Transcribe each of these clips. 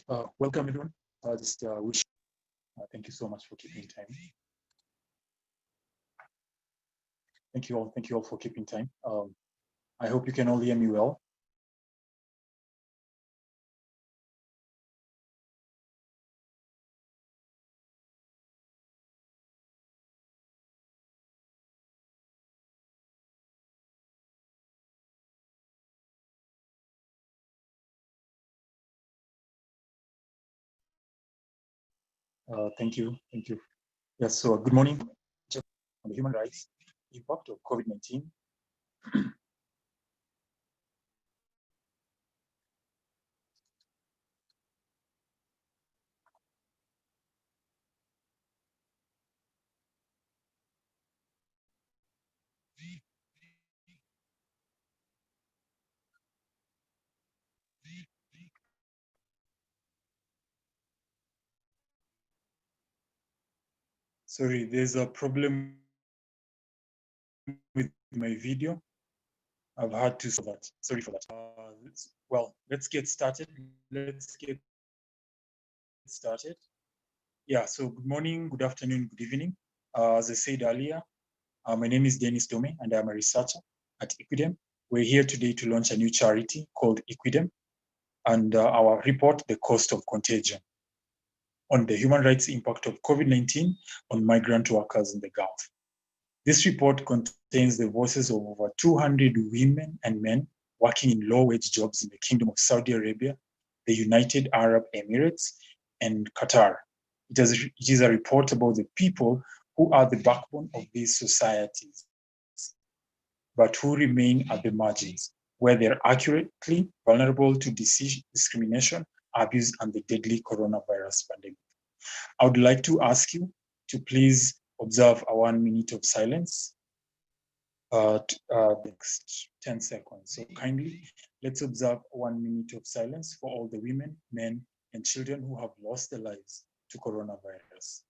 Welcome everyone. Just wish. Thank you so much for keeping time. Thank you all for keeping time. I hope you can all hear me well. Thank you. Yes. So good morning. On the human rights impact of COVID-19. Sorry, there's a problem with my video. I've had to solve that. Sorry for that. Well, let's get started. Yeah, so good morning, good afternoon, good evening. As I said earlier, my name is Dennis Dome, and I'm a researcher at Equidem. We're here today to launch a new charity called Equidem, and our report, The Cost of Contagion, on the human rights impact of COVID-19 on migrant workers in the Gulf. This report contains the voices of over 200 women and men working in low-wage jobs in the Kingdom of Saudi Arabia, the United Arab Emirates, and Qatar. It is a report about the people who are the backbone of these societies, but who remain at the margins, where they're accurately vulnerable to discrimination, abuse, and the deadly coronavirus pandemic. I would like to ask you to please observe a 1 minute of silence. Next 10 seconds. So kindly, let's observe 1 minute of silence for all the women, men, and children who have lost their lives to coronavirus.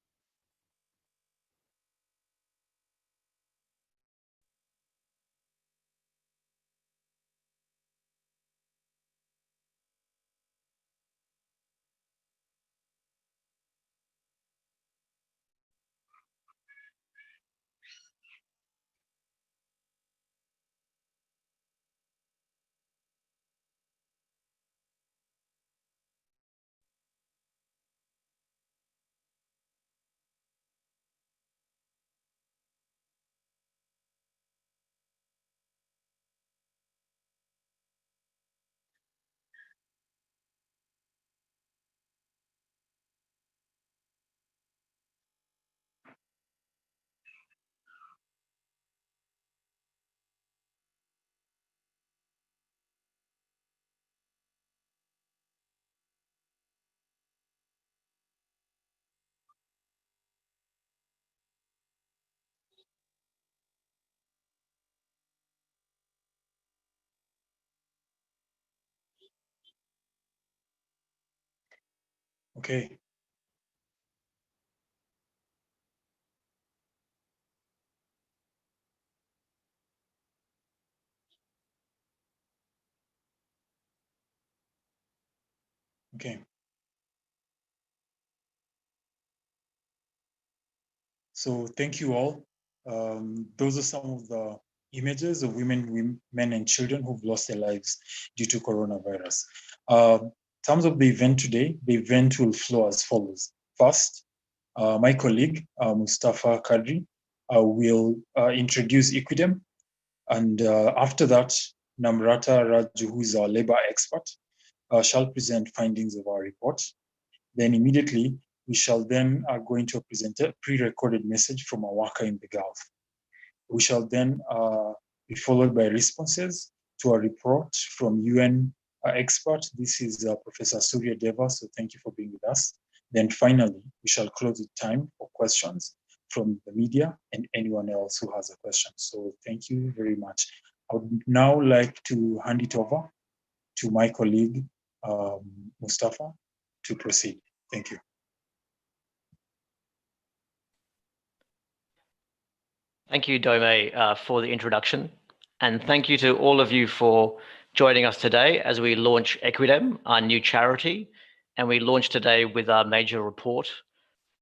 Okay. Okay. So thank you all. Those are some of the images of women, men, and children who've lost their lives due to coronavirus. In terms of the event today, the event will flow as follows. First, my colleague, Mustafa Qadri, will introduce Equidem. And after that, Namrata Raju, who is our labor expert, shall present findings of our report. Then immediately, we shall then go into a pre-recorded message from a worker in the Gulf. We shall then be followed by responses to a report from UN expert. This is Professor Surya Deva, so thank you for being with us. Then finally, we shall close with time for questions from the media and anyone else who has a question. So thank you very much. I would now like to hand it over to my colleague, Mustafa, to proceed. Thank you. Thank you, Dome, for the introduction. And thank you to all of you for joining us today as we launch Equidem, our new charity, and we launched today with our major report.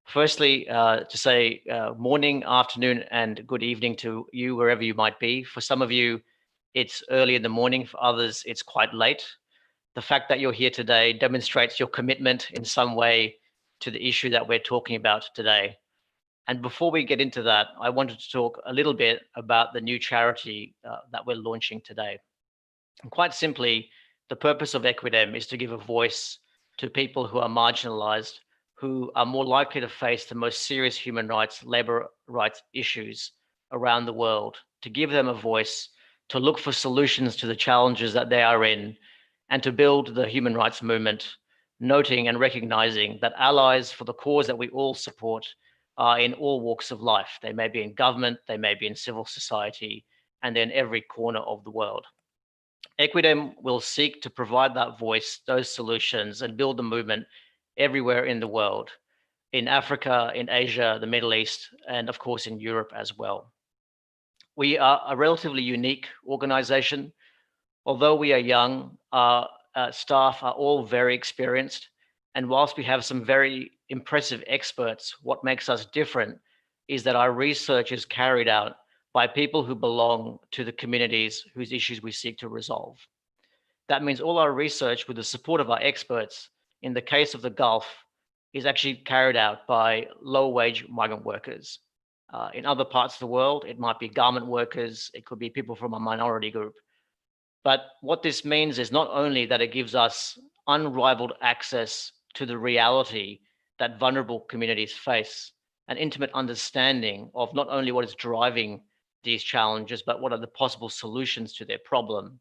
Firstly, to say morning, afternoon, and good evening to you, wherever you might be. For some of you, it's early in the morning. For others, it's quite late. The fact that you're here today demonstrates your commitment in some way to the issue that we're talking about today. And before we get into that, I wanted to talk a little bit about the new charity that we're launching today. And quite simply, the purpose of Equidem is to give a voice to people who are marginalized, who are more likely to face the most serious human rights, labor rights issues around the world, to give them a voice, to look for solutions to the challenges that they are in, and to build the human rights movement, noting and recognizing that allies for the cause that we all support are in all walks of life. They may be in government, they may be in civil society, and in every corner of the world. Equidem will seek to provide that voice, those solutions, and build the movement everywhere in the world, in Africa, in Asia, the Middle East, and of course in Europe as well. We are a relatively unique organization. Although we are young, our staff are all very experienced. And whilst we have some very impressive experts, what makes us different is that our research is carried out by people who belong to the communities whose issues we seek to resolve. That means all our research, with the support of our experts, in the case of the Gulf, is actually carried out by low-wage migrant workers. In other parts of the world, it might be garment workers, it could be people from a minority group. But what this means is not only that it gives us unrivaled access to the reality that vulnerable communities face, an intimate understanding of not only what is driving these challenges, but what are the possible solutions to their problem.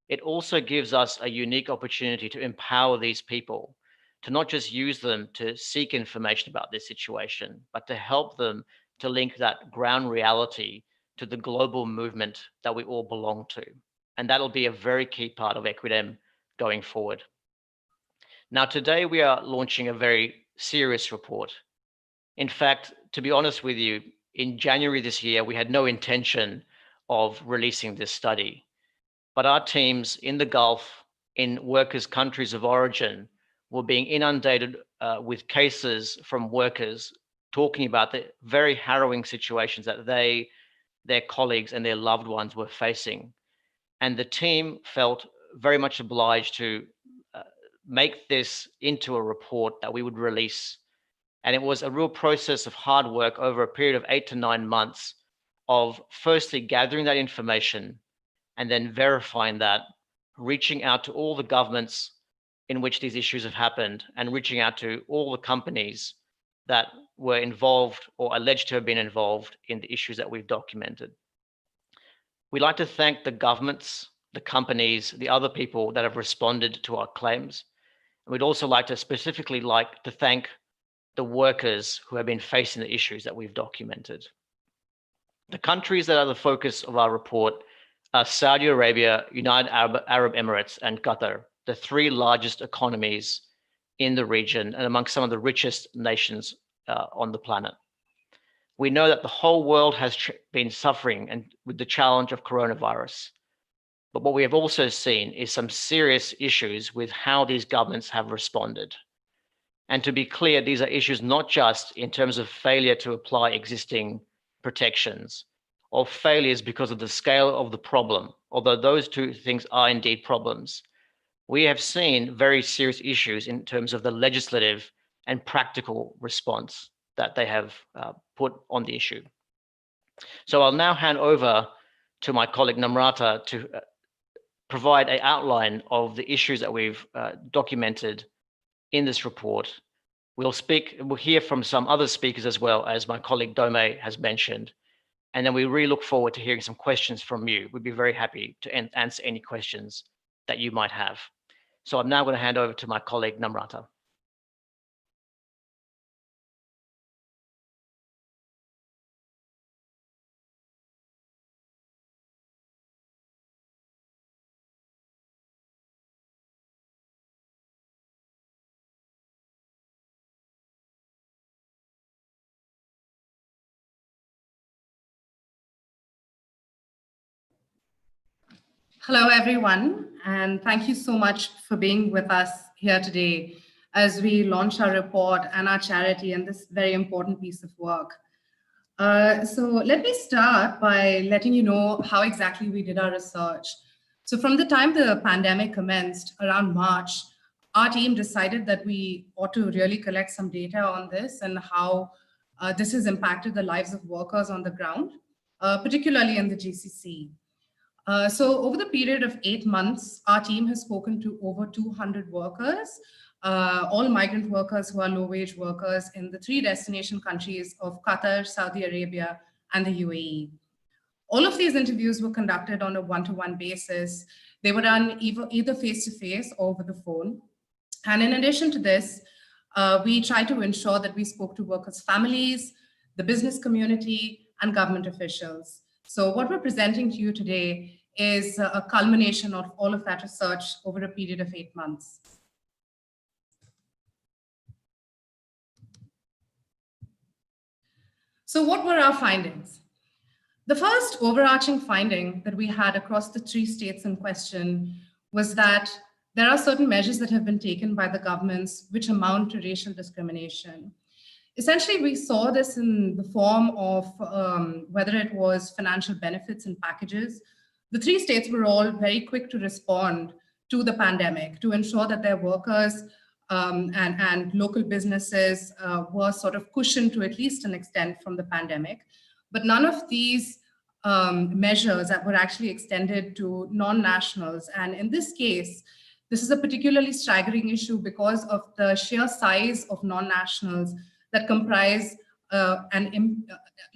It also gives us a unique opportunity to empower these people, to not just use them to seek information about this situation, but to help them to link that ground reality to the global movement that we all belong to. And that'll be a very key part of Equidem going forward. Now, today we are launching a very serious report. In fact, to be honest with you, in January this year, we had no intention of releasing this study. But our teams in the Gulf, in workers' countries of origin, were being inundated with cases from workers talking about the very harrowing situations that they, their colleagues, and their loved ones were facing. And the team felt very much obliged to make this into a report that we would release. And it was a real process of hard work over a period of 8 to 9 months of firstly gathering that information and then verifying that, reaching out to all the governments in which these issues have happened, and reaching out to all the companies that were involved or alleged to have been involved in the issues that we've documented. We'd like to thank the governments, the companies, the other people that have responded to our claims. And we'd also like to specifically thank the workers who have been facing the issues that we've documented. The countries that are the focus of our report are Saudi Arabia, United Arab Emirates, and Qatar, the 3 largest economies in the region and among some of the richest nations on the planet. We know that the whole world has been suffering and with the challenge of coronavirus. But what we have also seen is some serious issues with how these governments have responded. And to be clear, these are issues not just in terms of failure to apply existing protections or failures because of the scale of the problem, although those 2 things are indeed problems. We have seen very serious issues in terms of the legislative and practical response that they have put on the issue. So I'll now hand over to my colleague Namrata to provide an outline of the issues that we've documented in this report. We'll hear from some other speakers as well, as my colleague Dome has mentioned. And then we really look forward to hearing some questions from you. We'd be very happy to answer any questions that you might have. So I'm now going to hand over to my colleague Namrata. Hello, everyone, and thank you so much for being with us here today as we launch our report and our charity and this very important piece of work. So let me start by letting you know how exactly we did our research. So from the time the pandemic commenced around March, our team decided that we ought to really collect some data on this and how this has impacted the lives of workers on the ground, particularly in the GCC. So over the period of 8 months, our team has spoken to over 200 workers, all migrant workers who are low-wage workers in the 3 destination countries of Qatar, Saudi Arabia, and the UAE. All of these interviews were conducted on a one-to-one basis. They were done either face-to-face or over the phone. And in addition to this, we tried to ensure that we spoke to workers' families, the business community, and government officials. So what we're presenting to you today is a culmination of all of that research over a period of 8 months. So what were our findings? The first overarching finding that we had across the 3 states in question was that there are certain measures that have been taken by the governments which amount to racial discrimination. Essentially, we saw this in the form of whether it was financial benefits and packages. The 3 states were all very quick to respond to the pandemic to ensure that their workers and local businesses were sort of cushioned to at least an extent from the pandemic. But none of these measures that were actually extended to non-nationals. And in this case, this is a particularly staggering issue because of the sheer size of non-nationals that comprise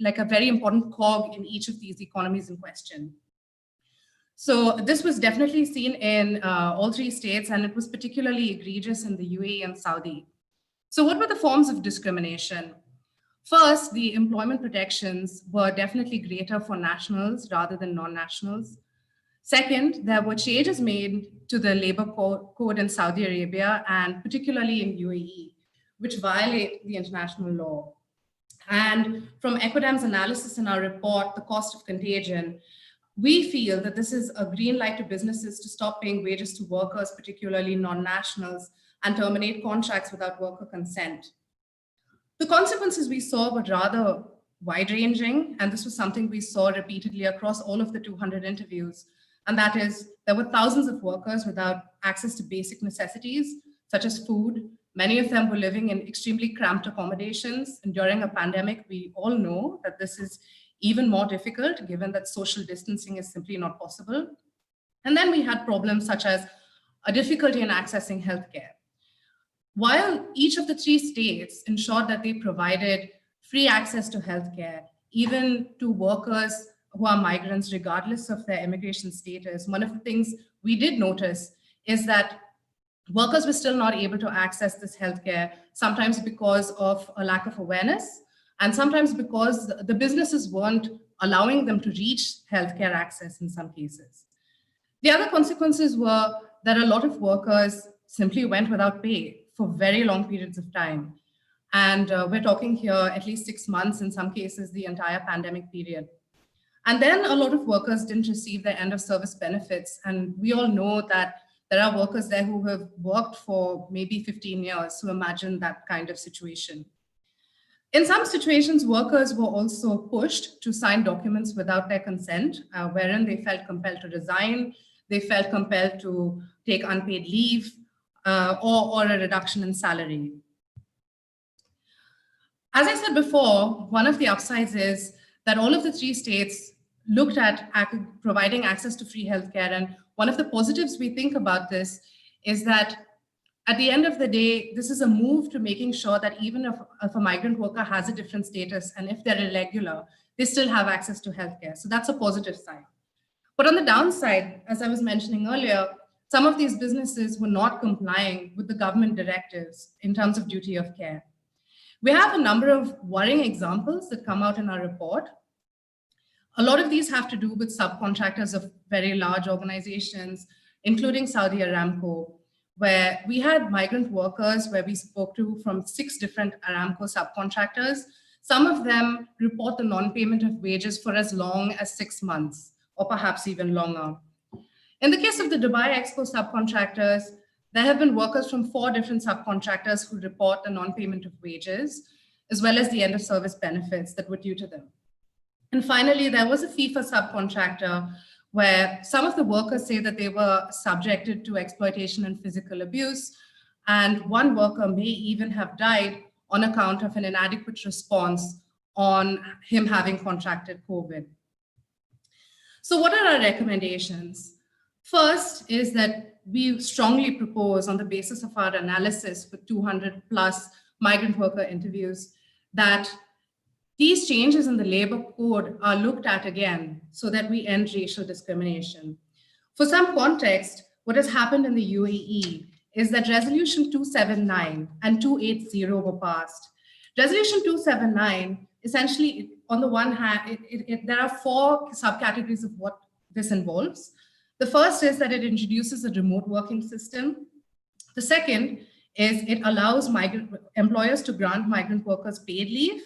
like a very important cog in each of these economies in question. So this was definitely seen in all 3 states, and it was particularly egregious in the UAE and Saudi. So what were the forms of discrimination? First, the employment protections were definitely greater for nationals rather than non-nationals. Second, there were changes made to the labor code in Saudi Arabia and particularly in UAE, which violate the international law. And from Equidem's analysis in our report, The Cost of Contagion, we feel that this is a green light to businesses to stop paying wages to workers, particularly non-nationals, and terminate contracts without worker consent. The consequences we saw were rather wide-ranging, and this was something we saw repeatedly across all of the 200 interviews. And that is, there were thousands of workers without access to basic necessities, such as food. Many of them were living in extremely cramped accommodations. And during a pandemic, we all know that this is even more difficult, given that social distancing is simply not possible. And then we had problems such as a difficulty in accessing healthcare. While each of the 3 states ensured that they provided free access to healthcare, even to workers who are migrants, regardless of their immigration status, one of the things we did notice is that workers were still not able to access this healthcare, sometimes because of a lack of awareness, and sometimes because the businesses weren't allowing them to reach healthcare access in some cases. The other consequences were that a lot of workers simply went without pay for very long periods of time. And we're talking here at least 6 months, in some cases, the entire pandemic period. And then a lot of workers didn't receive their end of service benefits. And we all know that there are workers there who have worked for maybe 15 years. So imagine that kind of situation. In some situations, workers were also pushed to sign documents without their consent, wherein they felt compelled to resign, they felt compelled to take unpaid leave, or a reduction in salary. As I said before, one of the upsides is that all of the 3 states looked at providing access to free healthcare. And one of the positives we think about this is that at the end of the day, this is a move to making sure that even if a migrant worker has a different status and if they're irregular, they still have access to healthcare. So that's a positive side. But on the downside, as I was mentioning earlier, some of these businesses were not complying with the government directives in terms of duty of care. We have a number of worrying examples that come out in our report. A lot of these have to do with subcontractors of very large organizations, including Saudi Aramco, where we had migrant workers where we spoke to from 6 different Aramco subcontractors. Some of them report the non-payment of wages for as long as 6 months, or perhaps even longer. In the case of the Dubai Expo subcontractors, there have been workers from 4 different subcontractors who report the non-payment of wages, as well as the end of service benefits that were due to them. And finally, there was a fee for subcontractor where some of the workers say that they were subjected to exploitation and physical abuse. And one worker may even have died on account of an inadequate response on him having contracted COVID. So what are our recommendations? First is that we strongly propose, on the basis of our analysis with 200 plus migrant worker interviews, that these changes in the labor code are looked at again so that we end racial discrimination. For some context, what has happened in the UAE is that Resolution 279 and 280 were passed. Resolution 279, essentially, on the one hand, there are 4 subcategories of what this involves. The first is that it introduces a remote working system. The second is it allows migrant employers to grant migrant workers paid leave.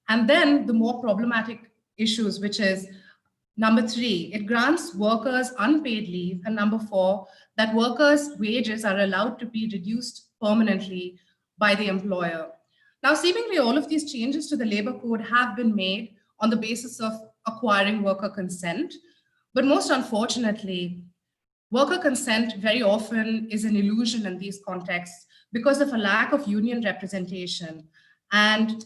And then the more problematic issues, which is number 3, it grants workers unpaid leave. And number 4, that workers' wages are allowed to be reduced permanently by the employer. Now, seemingly all of these changes to the labor code have been made on the basis of acquiring worker consent. But most unfortunately, worker consent very often is an illusion in these contexts because of a lack of union representation. And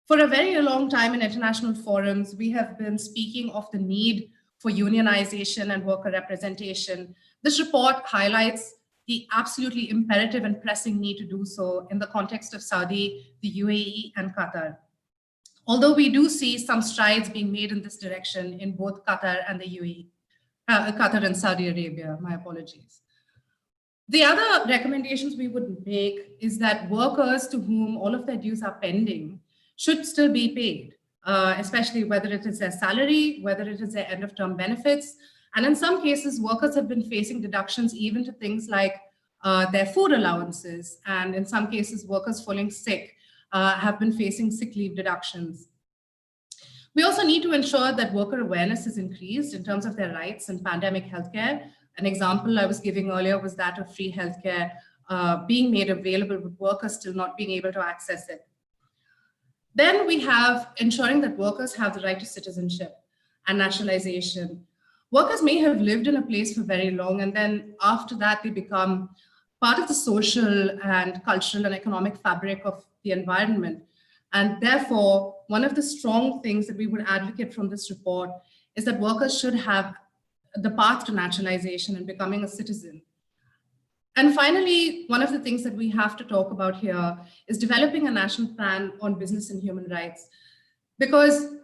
for a very long time in international forums, we have been speaking of the need for unionization and worker representation. This report highlights the absolutely imperative and pressing need to do so in the context of Saudi, the UAE, and Qatar. Although we do see some strides being made in this direction in both Qatar and the UAE, Qatar and Saudi Arabia, my apologies. The other recommendations we would make is that workers to whom all of their dues are pending should still be paid, especially whether it is their salary, whether it is their end of term benefits. And in some cases, workers have been facing deductions even to things like their food allowances. And in some cases, workers falling sick have been facing sick leave deductions. We also need to ensure that worker awareness is increased in terms of their rights in pandemic healthcare. An example I was giving earlier was that of free healthcare being made available with workers still not being able to access it. Then we have ensuring that workers have the right to citizenship and nationalization. Workers may have lived in a place for very long, and then after that, they become part of the social and cultural and economic fabric of the environment. And therefore, one of the strong things that we would advocate from this report is that workers should have the path to naturalization and becoming a citizen. And finally, one of the things that we have to talk about here is developing a national plan on business and human rights. Because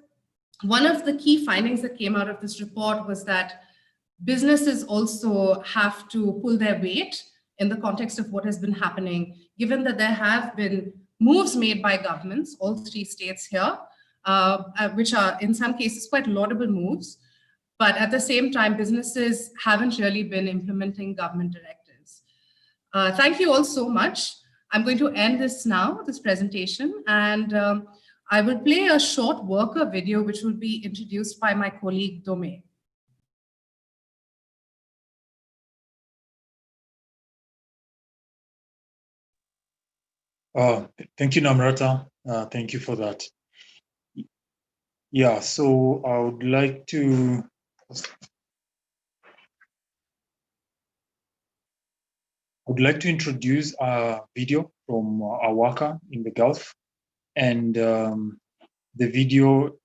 one of the key findings that came out of this report was that businesses also have to pull their weight in the context of what has been happening, given that there have been moves made by governments, all 3 states here, which are in some cases quite laudable moves. But at the same time, businesses haven't really been implementing government directives. Thank you all so much. I'm going to end this now, this presentation, and I will play a short worker video which will be introduced by my colleague Dome. Thank you, Namrata. Thank you for that. Yeah, so I would like to introduce a video from a worker in the Gulf, and the video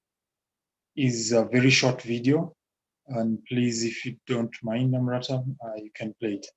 is a very short video. And please, if you don't mind, Namrata, you can play it.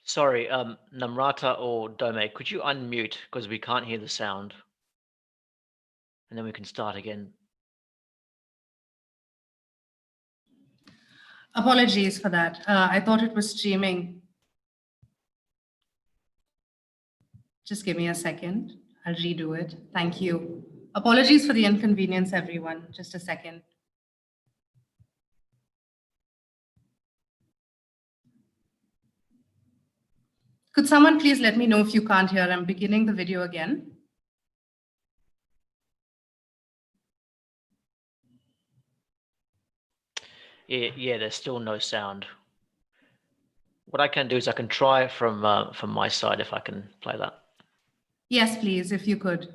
Sorry, Namrata or Dome, could you unmute because we can't hear the sound? And then we can start again. Apologies for that. I thought it was streaming. Just give me a second. I'll redo it. Thank you. Apologies for the inconvenience, everyone. Just a second. Could someone please let me know if you can't hear? I'm beginning the video again. Yeah, there's still no sound. What I can do is I can try from my side if I can play that. Yes, please, if you could.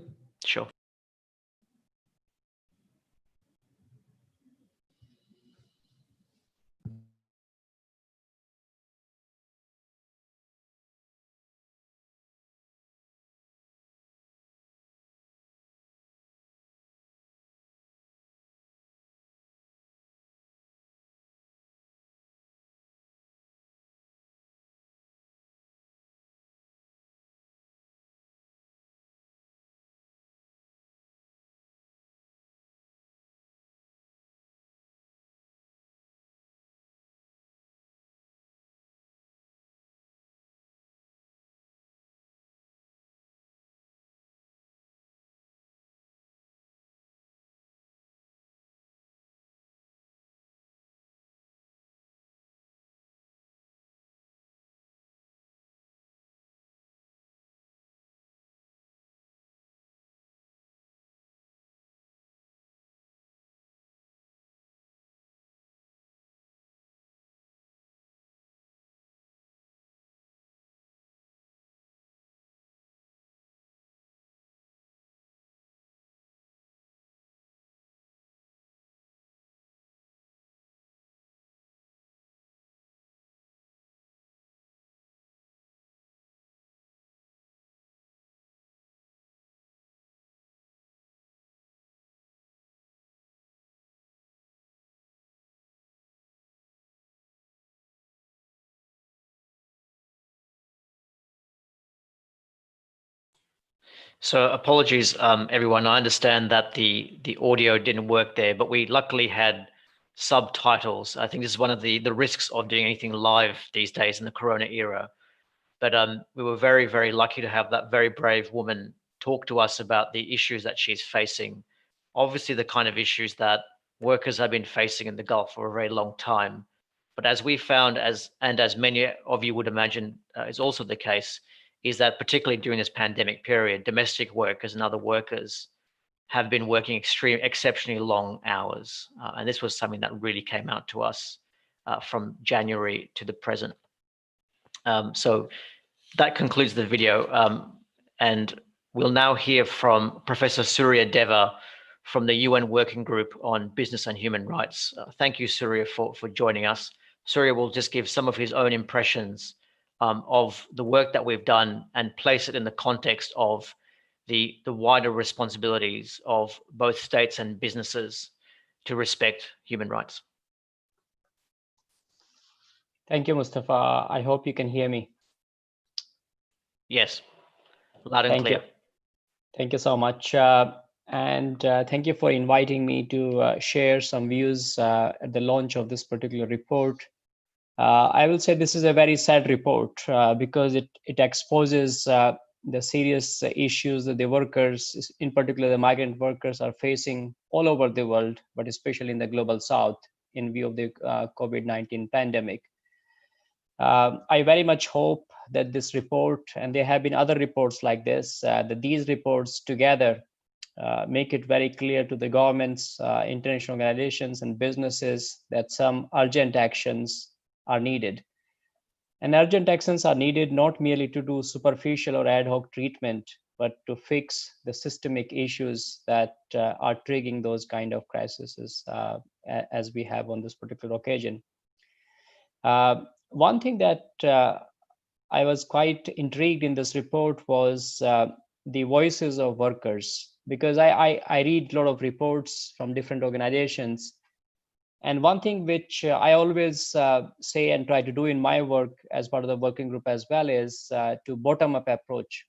Sure. So apologies, everyone. I understand that the audio didn't work there, but we luckily had subtitles. I think this is one of the risks of doing anything live these days in the Corona era. But we were very, very lucky to have that very brave woman talk to us about the issues that she's facing. Obviously, the kind of issues that workers have been facing in the Gulf for a very long time. But as we found, as many of you would imagine is also the case, is that particularly during this pandemic period, domestic workers and other workers have been working exceptionally long hours. And this was something that really came out to us from January to the present. So that concludes the video. And we'll now hear from Professor Surya Deva from the UN Working Group on Business and Human Rights. Thank you, Surya, for joining us. Surya will just give some of his own impressions of the work that we've done and place it in the context of the wider responsibilities of both states and businesses to respect human rights. Thank you, Mustafa. I hope you can hear me. Yes, loud and clear. Thank you so much. And thank you for inviting me to share some views at the launch of this particular report. I will say this is a very sad report because it exposes the serious issues that the workers, in particular the migrant workers, are facing all over the world, but especially in the global south in view of the COVID-19 pandemic. I very much hope that this report, and there have been other reports like this, that these reports together make it very clear to the governments, international organizations, and businesses that some urgent actions are needed. And urgent actions are needed not merely to do superficial or ad hoc treatment, but to fix the systemic issues that are triggering those kind of crises as we have on this particular occasion. One thing that I was quite intrigued in this report was the voices of workers, because I read a lot of reports from different organizations, And one thing which I always say and try to do in my work as part of the working group as well is to bottom-up approach.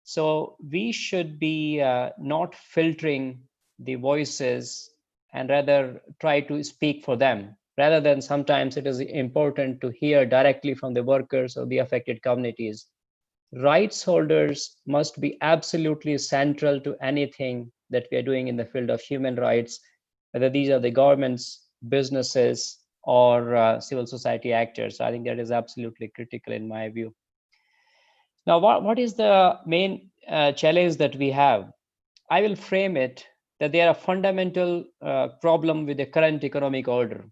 So we should be not filtering the voices and rather try to speak for them. Rather than sometimes it is important to hear directly from the workers or the affected communities. Rights holders must be absolutely central to anything that we are doing in the field of human rights, whether these are the governments, businesses, or civil society actors. I think that is absolutely critical in my view. Now, what is the main challenge that we have? I will frame it that there are fundamental problem with the current economic order.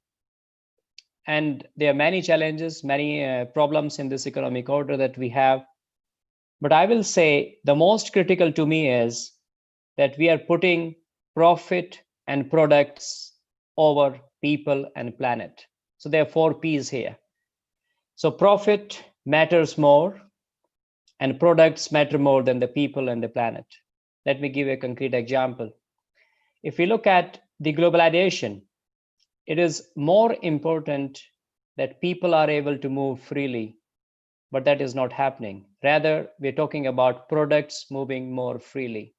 And there are many challenges, many problems in this economic order that we have. But I will say the most critical to me is that we are putting profit and products over people and planet. So there are 4 P's here. So profit matters more and products matter more than the people and the planet. Let me give you a concrete example. If we look at the globalization, it is more important that people are able to move freely, but that is not happening. Rather, we're talking about products moving more freely.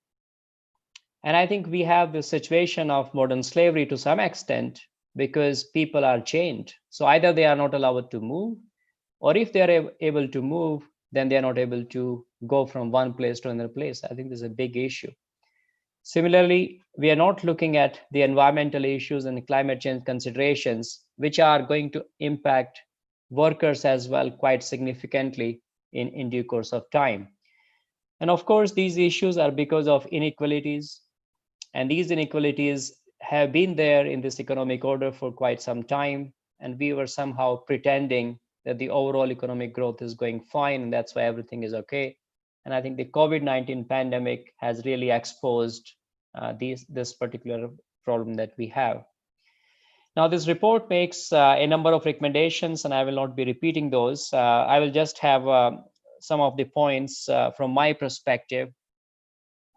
And I think we have the situation of modern slavery to some extent because people are chained. So either they are not allowed to move, or if they are able to move, then they are not able to go from one place to another place. I think this is a big issue. Similarly, we are not looking at the environmental issues and climate change considerations, which are going to impact workers as well quite significantly in due course of time. And of course, these issues are because of inequalities. And these inequalities have been there in this economic order for quite some time. And we were somehow pretending that the overall economic growth is going fine, and that's why everything is okay. And I think the COVID-19 pandemic has really exposed this particular problem that we have. Now, this report makes a number of recommendations, and I will not be repeating those. I will just have some of the points from my perspective.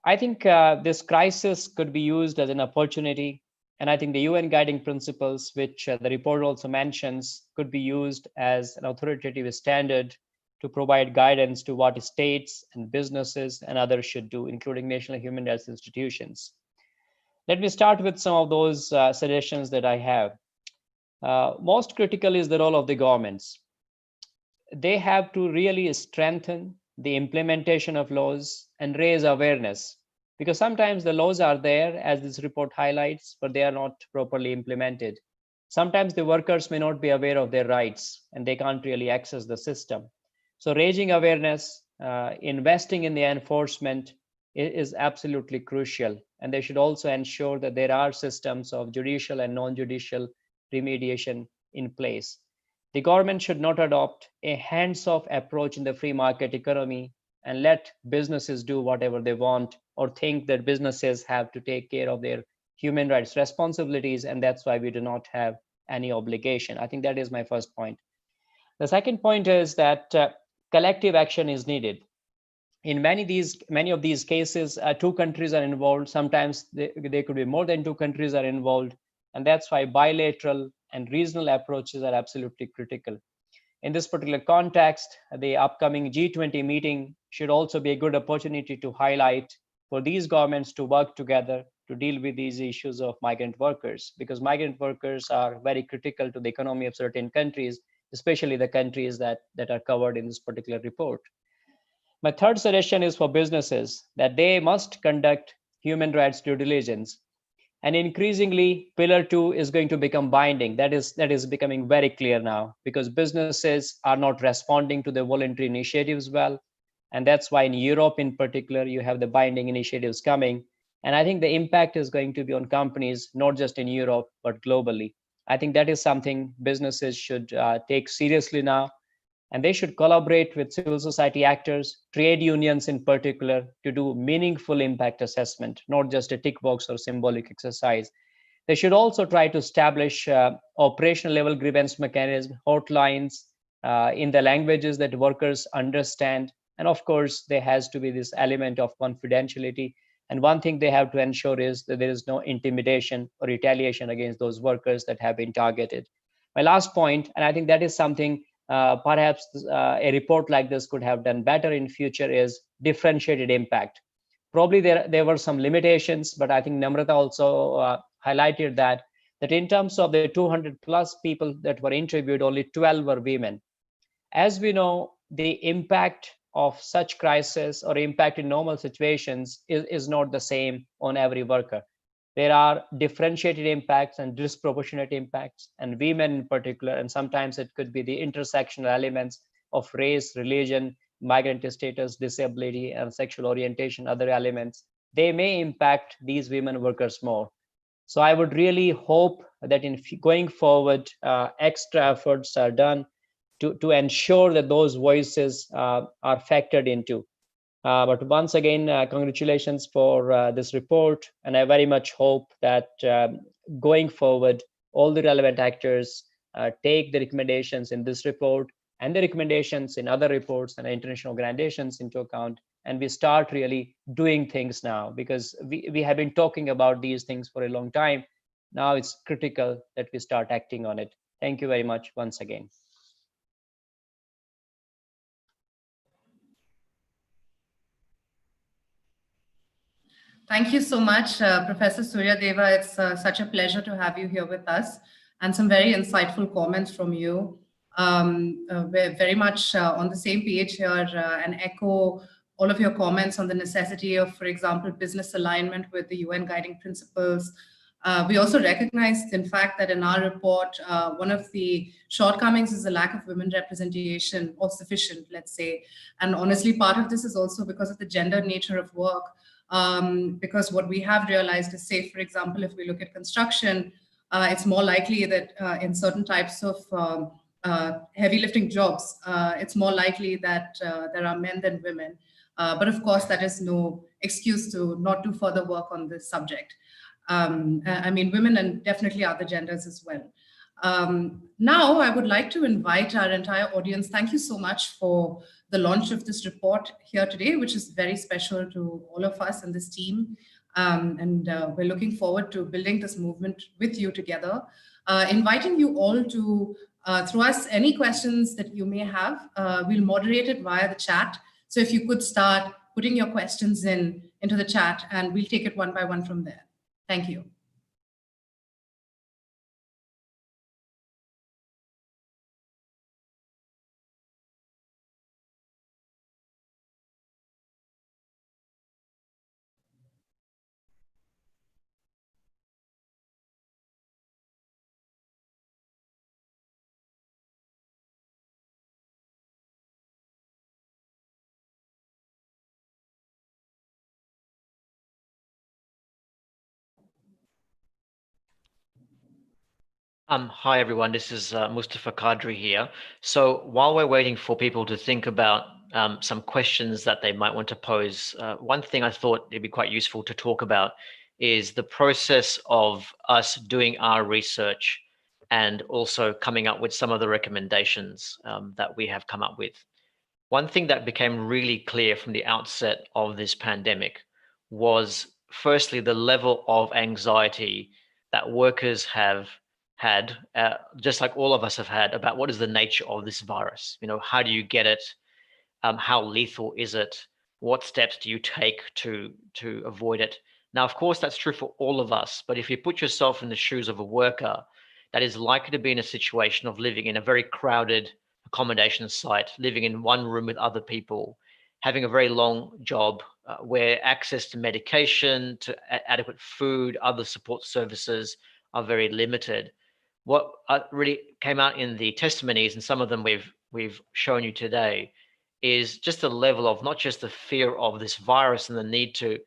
I think this crisis could be used as an opportunity. And I think the UN guiding principles, which the report also mentions, could be used as an authoritative standard to provide guidance to what states and businesses and others should do, including national human rights institutions. Let me start with some of those suggestions that I have. Most critical is the role of the governments. They have to really strengthen the implementation of laws and raise awareness, because sometimes the laws are there, as this report highlights, but they are not properly implemented. Sometimes the workers may not be aware of their rights and they can't really access the system. So raising awareness, investing in the enforcement is absolutely crucial. And they should also ensure that there are systems of judicial and non-judicial remediation in place. The government should not adopt a hands-off approach in the free market economy and let businesses do whatever they want, or think that businesses have to take care of their human rights responsibilities, and that's why we do not have any obligation. I think that is my first point. The second point is that collective action is needed. In many of these cases, 2 countries are involved. Sometimes there could be more than 2 countries are involved, and that's why bilateral and regional approaches are absolutely critical. In this particular context, the upcoming G20 meeting should also be a good opportunity to highlight for these governments to work together to deal with these issues of migrant workers, because migrant workers are very critical to the economy of certain countries, especially the countries that are covered in this particular report. My third suggestion is for businesses that they must conduct human rights due diligence. And increasingly, Pillar 2 is going to become binding. That is becoming very clear now, because businesses are not responding to the voluntary initiatives well. And that's why in Europe in particular, you have the binding initiatives coming. And I think the impact is going to be on companies, not just in Europe, but globally. I think that is something businesses should take seriously now. And they should collaborate with civil society actors, trade unions in particular, to do meaningful impact assessment, not just a tick box or symbolic exercise. They should also try to establish operational level grievance mechanisms, hotlines in the languages that workers understand. And of course, there has to be this element of confidentiality And one thing they have to ensure is that there is no intimidation or retaliation against those workers that have been targeted. My last point, and I think that is something perhaps a report like this could have done better in future, is differentiated impact. Probably there were some limitations, but I think Namrata also highlighted that in terms of the 200 plus people that were interviewed, only 12 were women. As we know, the impact of such crisis or impact in normal situations is not the same on every worker. There are differentiated impacts and disproportionate impacts, and women in particular, and sometimes it could be the intersectional elements of race, religion, migrant status, disability, and sexual orientation, other elements. They may impact these women workers more. So I would really hope that in going forward, extra efforts are done to ensure that those voices are factored into. But once again, congratulations for this report. And I very much hope that going forward, all the relevant actors take the recommendations in this report and the recommendations in other reports and international organizations into account. And we start really doing things now, because we have been talking about these things for a long time. Now it's critical that we start acting on it. Thank you very much once again. Thank you so much, Professor Surya Deva. It's such a pleasure to have you here with us, and some very insightful comments from you. We're very much on the same page here and echo all of your comments on the necessity of, for example, business alignment with the UN guiding principles. We also recognized, in fact, that in our report, one of the shortcomings is the lack of women representation, or sufficient, let's say. And honestly, part of this is also because of the gender nature of work. Because what we have realized is, say, for example, if we look at construction, it's more likely that in certain types of heavy lifting jobs, it's more likely that there are men than women. But of course, that is no excuse to not do further work on this subject. I mean, women and definitely other genders as well. Now, I would like to invite our entire audience. Thank you so much for the launch of this report here today, which is very special to all of us and this team. And we're looking forward to building this movement with you together. Inviting you all to throw us any questions that you may have. We'll moderate it via the chat. So if you could start putting your questions into the chat, and we'll take it one by one from there. Thank you. Hi, everyone. This is Mustafa Qadri here. So while we're waiting for people to think about some questions that they might want to pose, one thing I thought it'd be quite useful to talk about is the process of us doing our research and also coming up with some of the recommendations that we have come up with. One thing that became really clear from the outset of this pandemic was, firstly, the level of anxiety that workers have had, just like all of us have had, about what is the nature of this virus. You know, how do you get it? How lethal is it? What steps do you take to avoid it? Now, of course, that's true for all of us. But if you put yourself in the shoes of a worker that is likely to be in a situation of living in a very crowded accommodation site, living in one room with other people, having a very long job, where access to medication, to adequate food, other support services are very limited. What really came out in the testimonies, and some of them we've shown you today, is just a level of not just the fear of this virus and the need to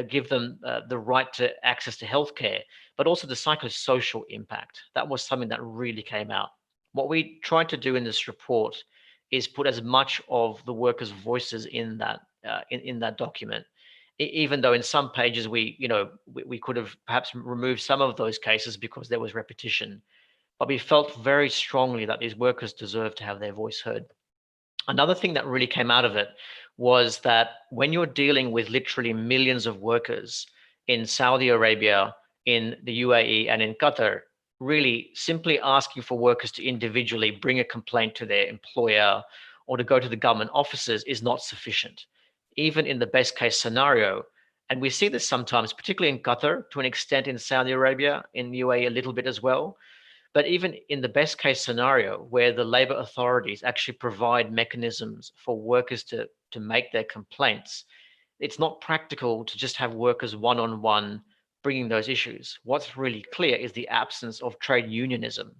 give them the right to access to healthcare, but also the psychosocial impact. That was something that really came out. What we tried to do in this report is put as much of the workers' voices in that document. Even though in some pages we could have perhaps removed some of those cases because there was repetition, but we felt very strongly that these workers deserve to have their voice heard. Another thing that really came out of it was that when you're dealing with literally millions of workers in Saudi Arabia, in the UAE, and in Qatar, really simply asking for workers to individually bring a complaint to their employer or to go to the government offices is not sufficient, even in the best case scenario. And we see this sometimes, particularly in Qatar, to an extent in Saudi Arabia, in the UAE a little bit as well. But even in the best case scenario, where the labor authorities actually provide mechanisms for workers to make their complaints, it's not practical to just have workers one-on-one bringing those issues. What's really clear is the absence of trade unionism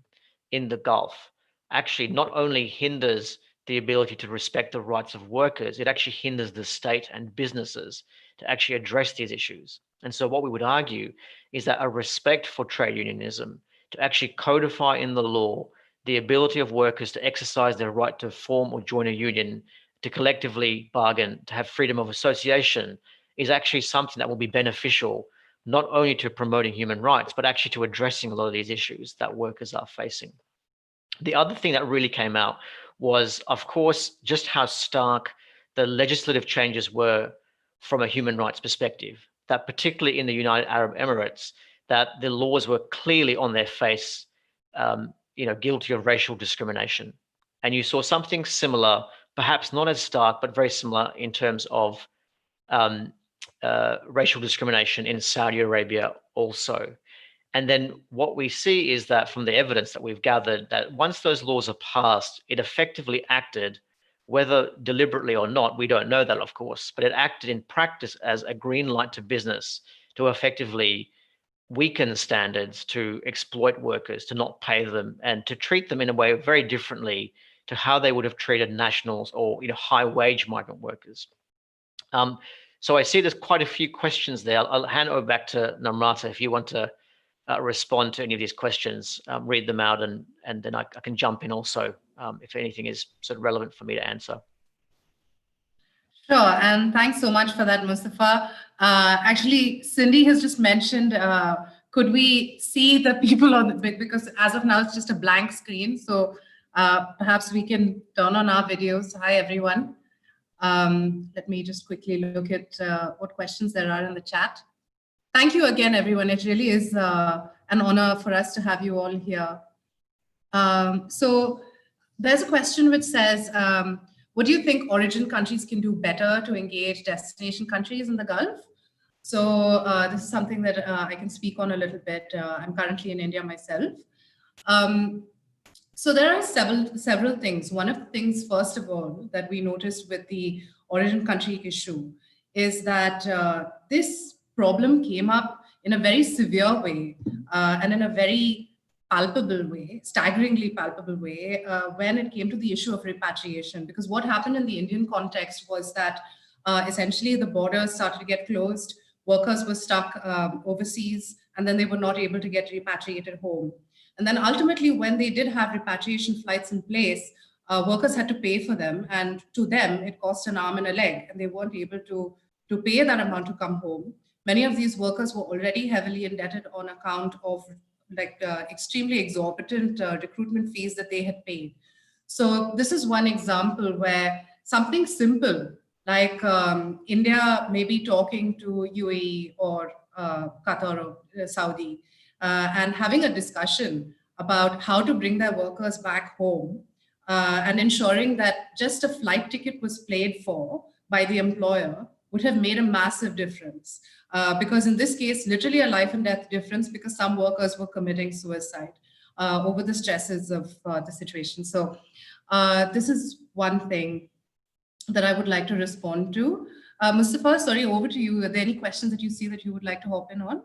in the Gulf actually not only hinders the ability to respect the rights of workers, it actually hinders the state and businesses to actually address these issues. And so what we would argue is that a respect for trade unionism, to actually codify in the law the ability of workers to exercise their right to form or join a union, to collectively bargain, to have freedom of association, is actually something that will be beneficial not only to promoting human rights, but actually to addressing a lot of these issues that workers are facing. The other thing that really came out was, of course, just how stark the legislative changes were from a human rights perspective, that particularly in the United Arab Emirates, that the laws were clearly on their face, guilty of racial discrimination. And you saw something similar, perhaps not as stark, but very similar in terms of racial discrimination in Saudi Arabia also. And then what we see is that from the evidence that we've gathered, that once those laws are passed, it effectively acted, whether deliberately or not, we don't know that, of course, but it acted in practice as a green light to business to effectively weaken standards, to exploit workers, to not pay them, and to treat them in a way very differently to how they would have treated nationals or high wage migrant workers. So I see there's quite a few questions there. I'll hand over back to Namrata if you want to respond to any of these questions, read them out, and then I can jump in also if anything is sort of relevant for me to answer. Sure, and thanks so much for that, Mustafa. Actually, Cindy has just mentioned, could we see the people on the big, because as of now, it's just a blank screen. So perhaps we can turn on our videos. Hi, everyone. Let me just quickly look at what questions there are in the chat. Thank you again, everyone. It really is an honor for us to have you all here. So there's a question which says, what do you think origin countries can do better to engage destination countries in the Gulf? So this is something that I can speak on a little bit. I'm currently in India myself. So there are several things. One of the things, first of all, that we noticed with the origin country issue is that this problem came up in a very severe way and in a very palpable way, staggeringly palpable way, when it came to the issue of repatriation. Because what happened in the Indian context was that essentially the borders started to get closed, workers were stuck overseas, and then they were not able to get repatriated home. And then ultimately, when they did have repatriation flights in place, workers had to pay for them. And to them, it cost an arm and a leg, and they weren't able to pay that amount to come home. Many of these workers were already heavily indebted on account of extremely exorbitant recruitment fees that they had paid. So this is one example where something simple like India maybe talking to UAE or Qatar or Saudi and having a discussion about how to bring their workers back home and ensuring that just a flight ticket was paid for by the employer would have made a massive difference. Because in this case, literally a life and death difference, because some workers were committing suicide over the stresses of the situation. So this is one thing that I would like to respond to. Mustafa, sorry, over to you. Are there any questions that you see that you would like to hop in on?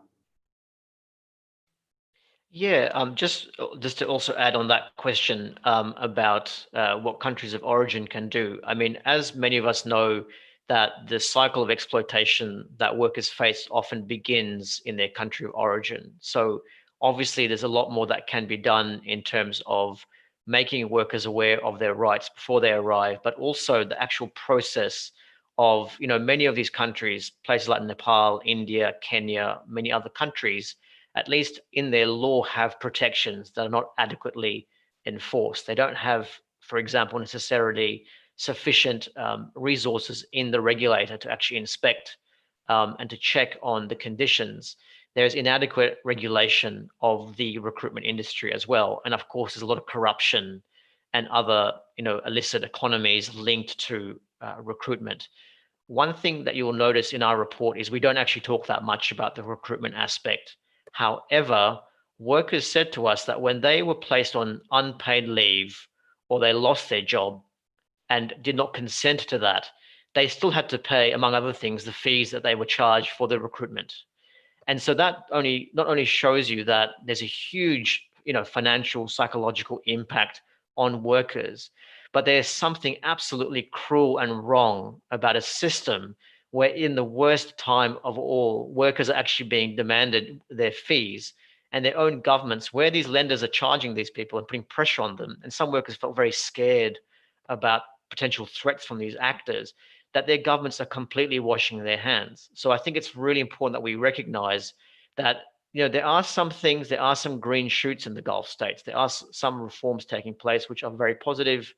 Yeah, just to also add on that question about what countries of origin can do. I mean, as many of us know, that the cycle of exploitation that workers face often begins in their country of origin. So obviously there's a lot more that can be done in terms of making workers aware of their rights before they arrive, but also the actual process of, many of these countries, places like Nepal, India, Kenya, many other countries, at least in their law, have protections that are not adequately enforced. They don't have, for example, necessarily sufficient resources in the regulator to actually inspect and to check on the conditions. There's inadequate regulation of the recruitment industry as well. And of course, there's a lot of corruption and other, illicit economies linked to recruitment. One thing that you will notice in our report is we don't actually talk that much about the recruitment aspect. However, workers said to us that when they were placed on unpaid leave or they lost their job and did not consent to that, they still had to pay, among other things, the fees that they were charged for the recruitment. And so that not only shows you that there's a huge, financial, psychological impact on workers, but there's something absolutely cruel and wrong about a system where in the worst time of all, workers are actually being demanded their fees, and their own governments, where these lenders are charging these people and putting pressure on them. And some workers felt very scared about potential threats from these actors, that their governments are completely washing their hands. So I think it's really important that we recognize that, there are some things, there are some green shoots in the Gulf states. There are some reforms taking place, which are very positive,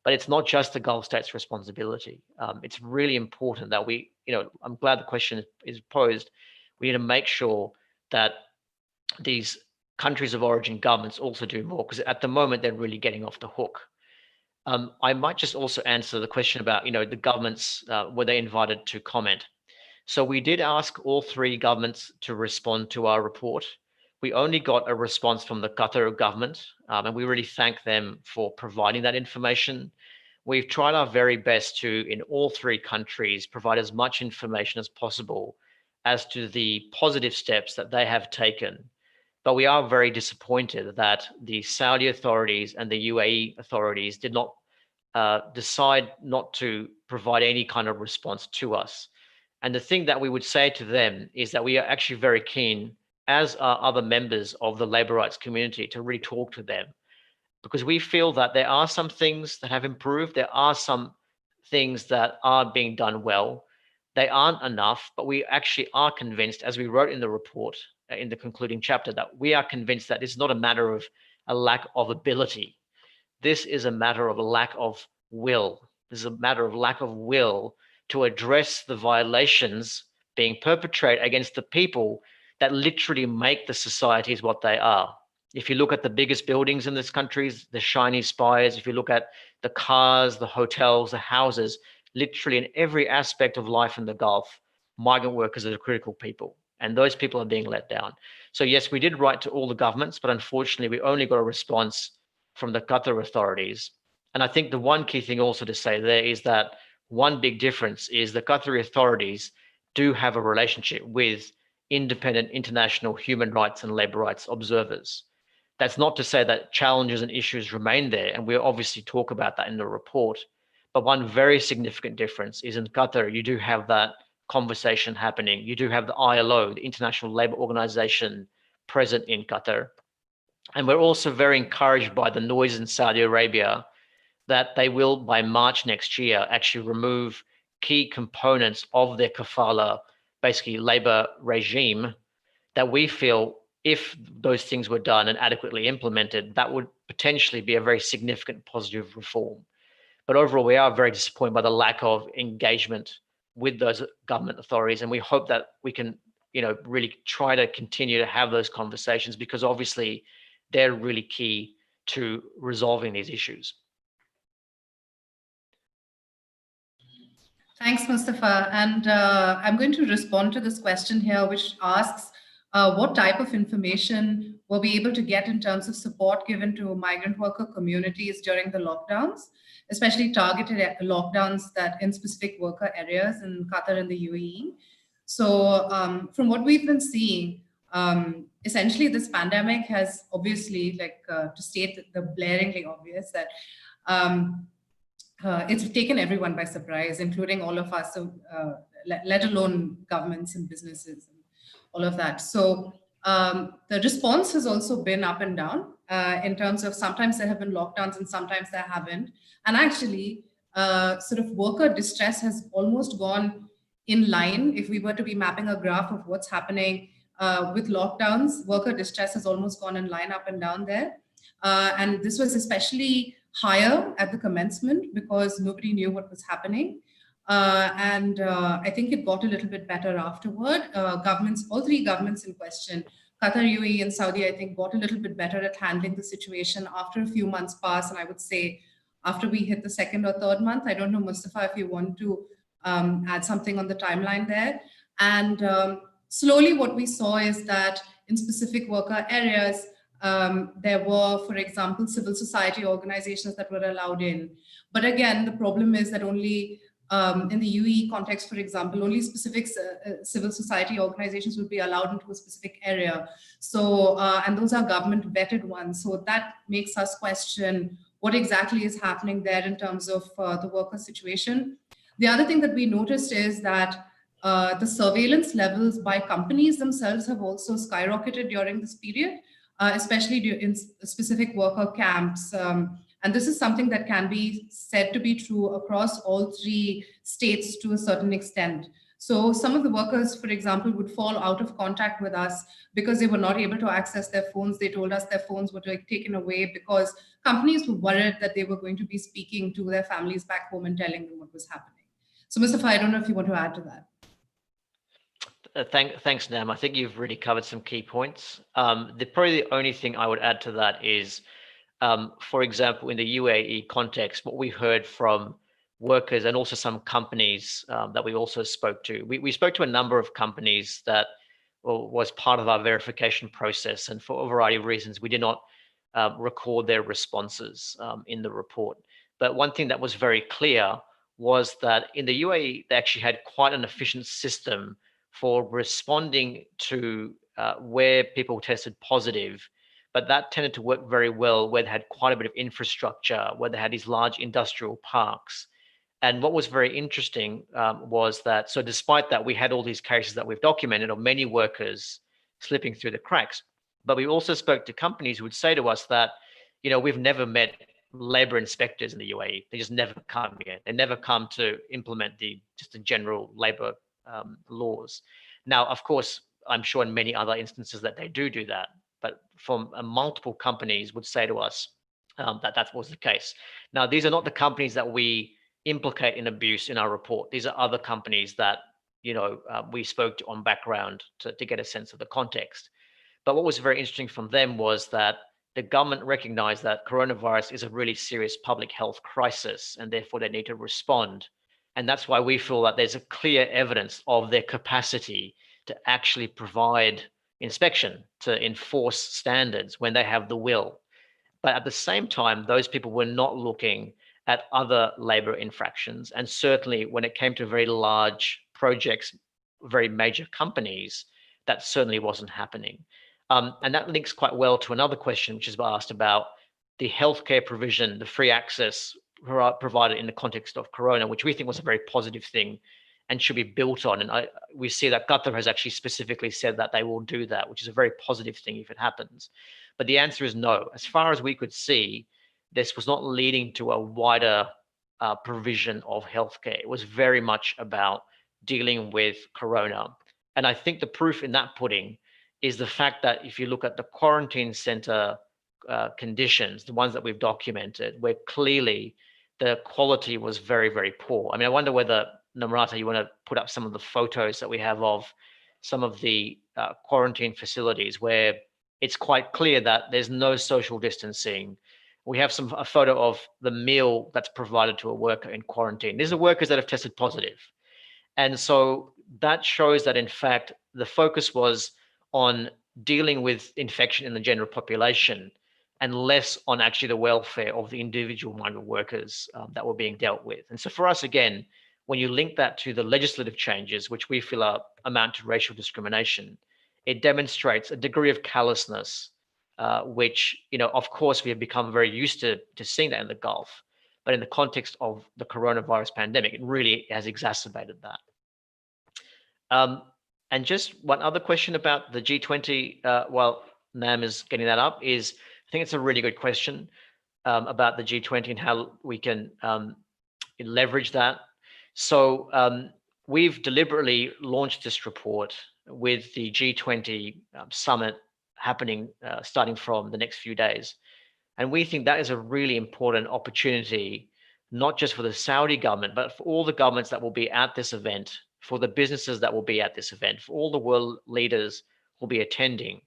but it's not just the Gulf states' responsibility. It's really important that we, I'm glad the question is posed. We need to make sure that these countries of origin governments also do more, because at the moment, they're really getting off the hook. I might just also answer the question about, the governments, were they invited to comment? So we did ask all three governments to respond to our report. We only got a response from the Qatar government, and we really thank them for providing that information. We've tried our very best to, in all three countries, provide as much information as possible as to the positive steps that they have taken. But we are very disappointed that the Saudi authorities and the UAE authorities did not decide not to provide any kind of response to us. And the thing that we would say to them is that we are actually very keen, as are other members of the labor rights community, to really talk to them, because we feel that there are some things that have improved. There are some things that are being done well. They aren't enough, but we actually are convinced, as we wrote in the report, in the concluding chapter, that we are convinced that it's not a matter of a lack of ability. This is a matter of a lack of will. This is a matter of lack of will to address the violations being perpetrated against the people that literally make the societies what they are. If you look at the biggest buildings in this country, the shiny spires, if you look at the cars, the hotels, the houses, literally in every aspect of life in the Gulf, migrant workers are the critical people, and those people are being let down. So yes, we did write to all the governments, but unfortunately we only got a response from the Qatar authorities. And I think the one key thing also to say there is that one big difference is the Qatari authorities do have a relationship with independent international human rights and labor rights observers. That's not to say that challenges and issues remain there, and we obviously talk about that in the report. But one very significant difference is in Qatar, you do have that conversation happening. You do have the ILO, the International Labour Organization, present in Qatar. And we're also very encouraged by the noise in Saudi Arabia that they will, by March next year, actually remove key components of their kafala, basically labor regime, that we feel if those things were done and adequately implemented, that would potentially be a very significant positive reform. But overall, we are very disappointed by the lack of engagement with those government authorities. And we hope that we can, really try to continue to have those conversations, because obviously they're really key to resolving these issues. Thanks, Mustafa. And I'm going to respond to this question here, which asks, what type of information were we able to get in terms of support given to migrant worker communities during the lockdowns, especially targeted lockdowns that in specific worker areas in Qatar and the UAE? So from what we've been seeing, essentially this pandemic has obviously, to state the blaringly obvious, that it's taken everyone by surprise, including all of us, so, let alone governments and businesses and all of that. So the response has also been up and down in terms of sometimes there have been lockdowns and sometimes there haven't. And actually, sort of worker distress has almost gone in line. If we were to be mapping a graph of what's happening with lockdowns, worker distress has almost gone in line up and down there. And this was especially higher at the commencement because nobody knew what was happening. I think it got a little bit better afterward. Governments, all three governments in question, Qatar, UAE, and Saudi, I think, got a little bit better at handling the situation after a few months passed. And I would say after we hit the second or third month. I don't know, Mustafa, if you want to add something on the timeline there. And slowly what we saw is that in specific worker areas, there were, for example, civil society organizations that were allowed in. But again, the problem is that only in the UAE context, for example, only specific civil society organizations would be allowed into a specific area. So, and those are government vetted ones. So that makes us question what exactly is happening there in terms of the worker situation. The other thing that we noticed is that the surveillance levels by companies themselves have also skyrocketed during this period, especially in specific worker camps. And this is something that can be said to be true across all three states to a certain extent. So some of the workers, for example, would fall out of contact with us because they were not able to access their phones. They told us their phones were taken away because companies were worried that they were going to be speaking to their families back home and telling them what was happening. So Mustafa, I don't know if you want to add to that. Thanks, Nam. I think you've really covered some key points. Probably the only thing I would add to that is, for example, in the UAE context, what we heard from workers and also some companies that we also spoke to. We spoke to a number of companies that was part of our verification process, and for a variety of reasons, we did not record their responses in the report. But one thing that was very clear was that in the UAE, they actually had quite an efficient system for responding to where people tested positive, but that tended to work very well where they had quite a bit of infrastructure, where they had these large industrial parks. And what was very interesting was that, so despite that, we had all these cases that we've documented of many workers slipping through the cracks. But we also spoke to companies who would say to us that, you know, we've never met labor inspectors in the UAE. They just never come here. They never come to implement just the general labor laws. Now, of course, I'm sure in many other instances that they do that, but from multiple companies would say to us that was the case. Now, these are not the companies that we implicate in abuse in our report. These are other companies that, you know, we spoke to on background to get a sense of the context. But what was very interesting from them was that the government recognized that coronavirus is a really serious public health crisis, and therefore they need to respond. And that's why we feel that there's a clear evidence of their capacity to actually provide inspection, to enforce standards when they have the will. But at the same time, those people were not looking at other labor infractions. And certainly when it came to very large projects, very major companies, that certainly wasn't happening. And that links quite well to another question, which is asked about the healthcare provision, the free access provided in the context of Corona, which we think was a very positive thing and should be built on. And we see that Qatar has actually specifically said that they will do that, which is a very positive thing if it happens. But the answer is no. As far as we could see, this was not leading to a wider provision of healthcare. It was very much about dealing with Corona. And I think the proof in that pudding is the fact that if you look at the quarantine center conditions, the ones that we've documented, where clearly the quality was very, very poor. I mean, I wonder whether, Namrata, you want to put up some of the photos that we have of some of the quarantine facilities where it's quite clear that there's no social distancing. We have a photo of the meal that's provided to a worker in quarantine. These are workers that have tested positive. And so that shows that, in fact, the focus was on dealing with infection in the general population and less on actually the welfare of the individual migrant workers that were being dealt with. And so for us, again, when you link that to the legislative changes, which we feel amount to racial discrimination, it demonstrates a degree of callousness, which, you know, of course, we have become very used to seeing that in the Gulf. But in the context of the coronavirus pandemic, it really has exacerbated that. And just one other question about the G20, while Nam is getting that up, is I think it's a really good question about the G20 and how we can leverage that. So we've deliberately launched this report with the G20 summit happening starting from the next few days. And we think that is a really important opportunity, not just for the Saudi government, but for all the governments that will be at this event, for the businesses that will be at this event, for all the world leaders who will be attending,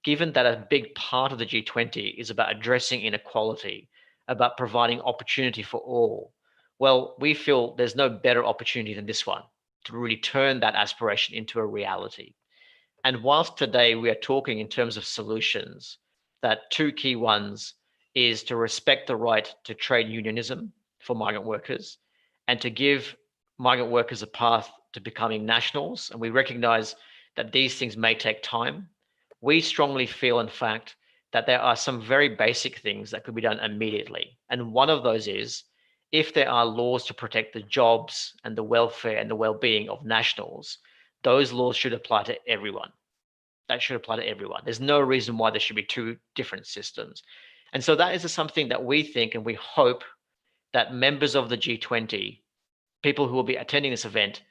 given that a big part of the G20 is about addressing inequality, about providing opportunity for all. Well, we feel there's no better opportunity than this one to really turn that aspiration into a reality. And whilst today we are talking in terms of solutions, that two key ones is to respect the right to trade unionism for migrant workers and to give migrant workers a path to becoming nationals. And we recognize that these things may take time. We strongly feel, in fact, that there are some very basic things that could be done immediately. And one of those is, if there are laws to protect the jobs and the welfare and the well-being of nationals, those laws should apply to everyone. That should apply to everyone. There's no reason why there should be two different systems. And so that is something that we think and we hope that members of the G20, people who will be attending this event,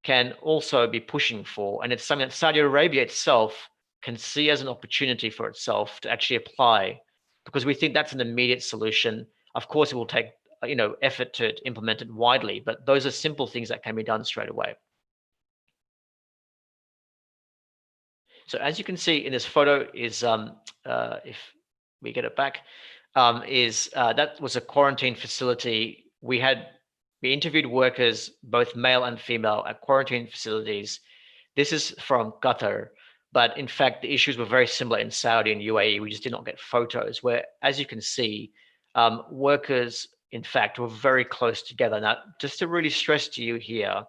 can also be pushing for. And it's something that Saudi Arabia itself can see as an opportunity for itself to actually apply, because we think that's an immediate solution. Of course, it will take effort to implement it widely, but those are simple things that can be done straight away. So as you can see in this photo is, if we get it back, that was a quarantine facility. We interviewed workers, both male and female, at quarantine facilities. This is from Qatar, but in fact, the issues were very similar in Saudi and UAE. We just did not get photos where, as you can see, workers, in fact, were very close together. Now, just to really stress to you here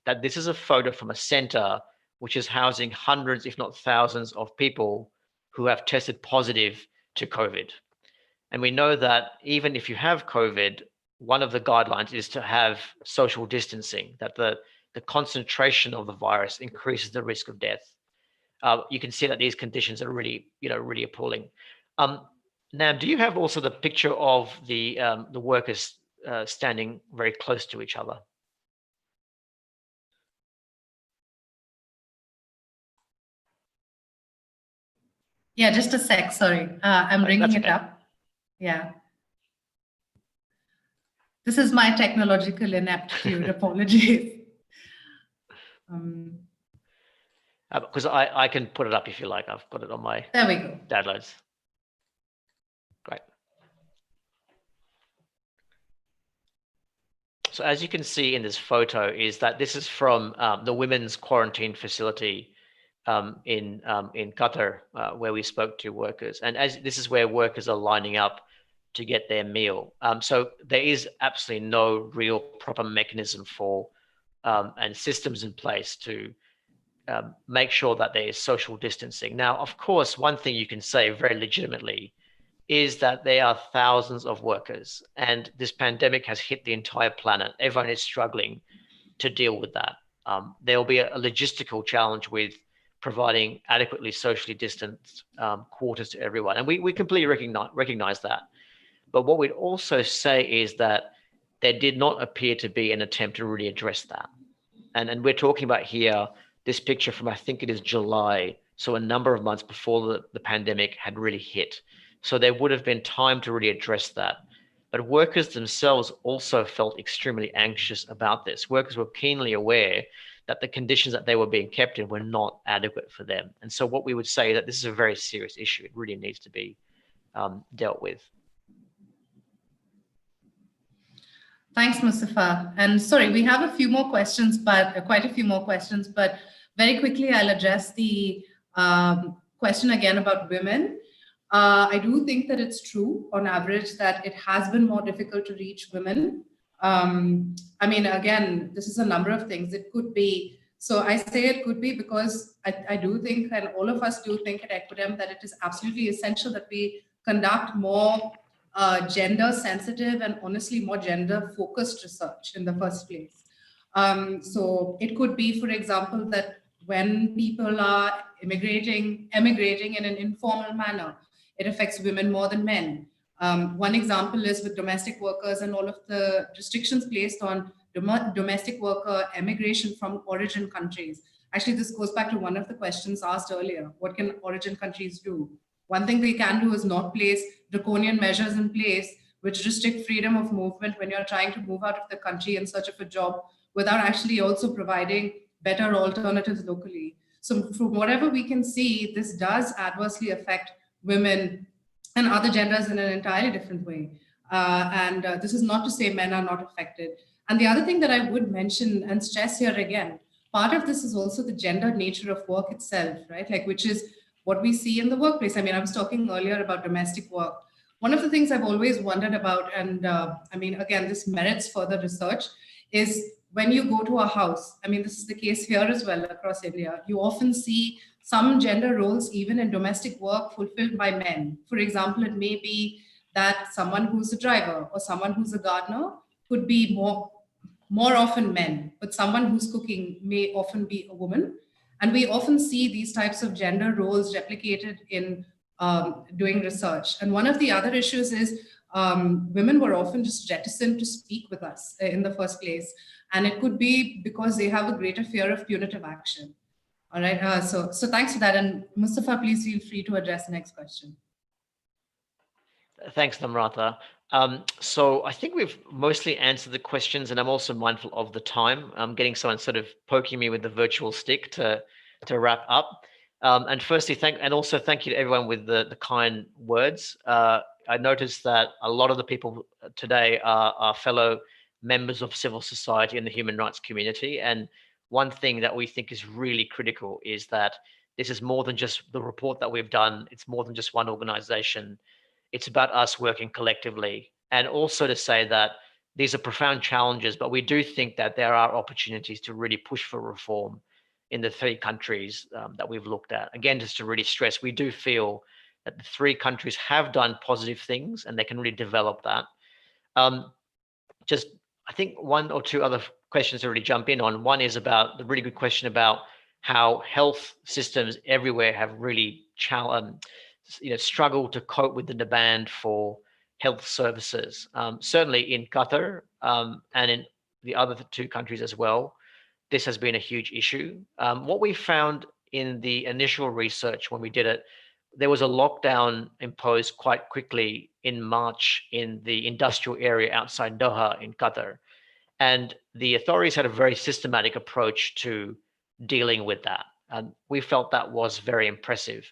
that this is a photo from a center which is housing hundreds, if not thousands, of people who have tested positive to COVID. And we know that even if you have COVID, one of the guidelines is to have social distancing, that the concentration of the virus increases the risk of death. You can see that these conditions are really, really appalling. Nam, do you have also the picture of the workers standing very close to each other? Yeah, just a sec, sorry. I'm bringing it up. Yeah. This is my technological ineptitude, apologies. Because I can put it up if you like. I've got it on my there we go. downloads. Great. So as you can see in this photo is that this is from the women's quarantine facility in Qatar, where we spoke to workers. And as this is where workers are lining up to get their meal. So there is absolutely no real proper mechanism for and systems in place to make sure that there is social distancing. Now, of course, one thing you can say very legitimately is that there are thousands of workers and this pandemic has hit the entire planet. Everyone is struggling to deal with that. There will be a logistical challenge with providing adequately socially distanced quarters to everyone. And we completely recognize that. But what we'd also say is that there did not appear to be an attempt to really address that. And we're talking about here, this picture from, I think it is July, so a number of months before the pandemic had really hit. So there would have been time to really address that. But workers themselves also felt extremely anxious about this. Workers were keenly aware that the conditions that they were being kept in were not adequate for them. And so what we would say that this is a very serious issue. It really needs to be dealt with. Thanks, Mustafa. And sorry, we have a few more questions, but quite a few more questions, but very quickly, I'll address the question again about women. I do think that it's true on average that it has been more difficult to reach women. I mean, again, this is a number of things. It could be, so I say it could be because I do think, and all of us do think at Equidem, that it is absolutely essential that we conduct more gender sensitive and honestly more gender focused research in the first place. So it could be, for example, that when people are emigrating in an informal manner, it affects women more than men. One example is with domestic workers and all of the restrictions placed on domestic worker emigration from origin countries. Actually, this goes back to one of the questions asked earlier. What can origin countries do? One thing they can do is not place draconian measures in place which restrict freedom of movement when you're trying to move out of the country in search of a job without actually also providing better alternatives locally. So from whatever we can see, this does adversely affect women and other genders in an entirely different way. This is not to say men are not affected. And the other thing that I would mention and stress here again, part of this is also the gendered nature of work itself, right? Like, which is what we see in the workplace. I mean, I was talking earlier about domestic work. One of the things I've always wondered about, and I mean, again, this merits further research, is when you go to a house, I mean, this is the case here as well across India, you often see some gender roles, even in domestic work, fulfilled by men. For example, it may be that someone who's a driver or someone who's a gardener could be more often men, but someone who's cooking may often be a woman. And we often see these types of gender roles replicated in doing research. And one of the other issues is women were often just reticent to speak with us in the first place. And it could be because they have a greater fear of punitive action. All right, so thanks for that. And Mustafa, please feel free to address the next question. Thanks, Namrata. So I think we've mostly answered the questions, and I'm also mindful of the time. I'm getting someone sort of poking me with the virtual stick to wrap up. And firstly, thank you to everyone with the kind words. I noticed that a lot of the people today are fellow members of civil society and the human rights community. And one thing that we think is really critical is that this is more than just the report that we've done. It's more than just one organization. It's about us working collectively. And also to say that these are profound challenges, but we do think that there are opportunities to really push for reform in the 3 countries that we've looked at. Again, just to really stress, we do feel that the 3 countries have done positive things and they can really develop that. I think 1 or 2 other questions to really jump in on. One is about the really good question about how health systems everywhere have really struggled to cope with the demand for health services. Certainly in Qatar and in the other 2 countries as well, this has been a huge issue. What we found in the initial research when we did it, there was a lockdown imposed quite quickly in March in the industrial area outside Doha in Qatar. And the authorities had a very systematic approach to dealing with that. We felt that was very impressive.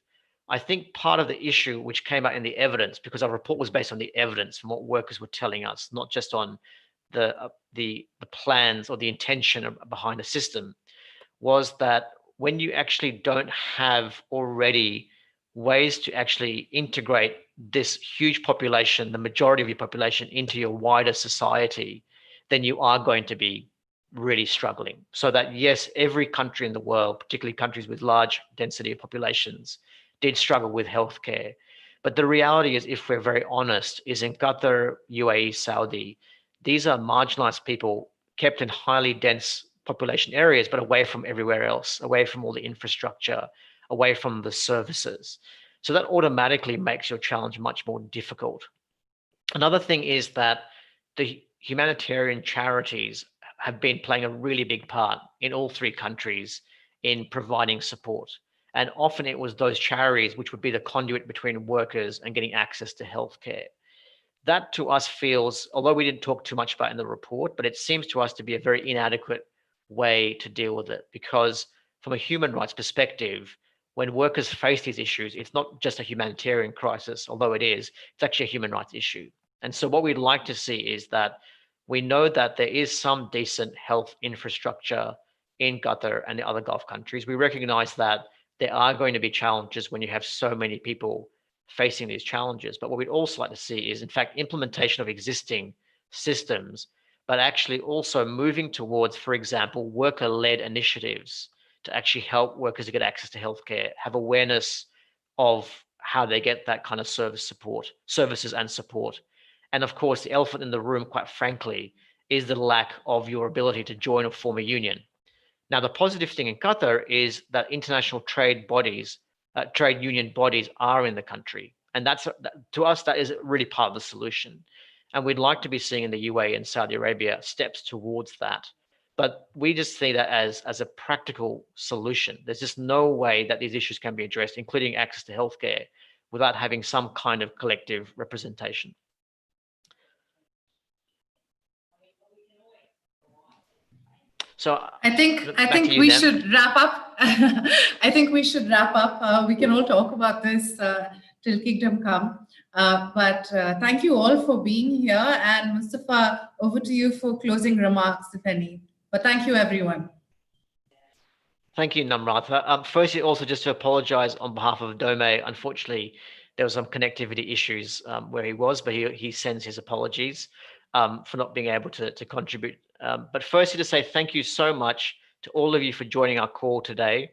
I think part of the issue which came out in the evidence, because our report was based on the evidence from what workers were telling us, not just on the plans or the intention behind the system, was that when you actually don't have already ways to actually integrate this huge population, the majority of your population, into your wider society, then you are going to be really struggling. So that, yes, every country in the world, particularly countries with large density of populations, did struggle with healthcare. But the reality is, if we're very honest, is in Qatar, UAE, Saudi, these are marginalized people kept in highly dense population areas, but away from everywhere else, away from all the infrastructure, away from the services. So that automatically makes your challenge much more difficult. Another thing is that the humanitarian charities have been playing a really big part in all 3 countries in providing support. And often it was those charities which would be the conduit between workers and getting access to healthcare. That to us feels, although we didn't talk too much about it in the report, but it seems to us to be a very inadequate way to deal with it. Because from a human rights perspective, when workers face these issues, it's not just a humanitarian crisis, although it is, it's actually a human rights issue. And so what we'd like to see is that we know that there is some decent health infrastructure in Qatar and the other Gulf countries. We recognize that there are going to be challenges when you have so many people facing these challenges. But what we'd also like to see is, in fact, implementation of existing systems, but actually also moving towards, for example, worker-led initiatives to actually help workers to get access to healthcare, have awareness of how they get that kind of services and support. And of course, the elephant in the room, quite frankly, is the lack of your ability to join or form a union. Now, the positive thing in Qatar is that international trade union bodies are in the country. And to us, that is really part of the solution. And we'd like to be seeing in the UAE and Saudi Arabia steps towards that. But we just see that as a practical solution. There's just no way that these issues can be addressed, including access to healthcare, without having some kind of collective representation. So I think we should wrap up. I think we should wrap up. We can all talk about this till kingdom come. But thank you all for being here. And Mustafa, over to you for closing remarks, if any. But thank you, everyone. Thank you, Namrata. Firstly, also just to apologize on behalf of Dome. Unfortunately, there was some connectivity issues where he was, but he sends his apologies for not being able to contribute. But firstly, to say thank you so much to all of you for joining our call today.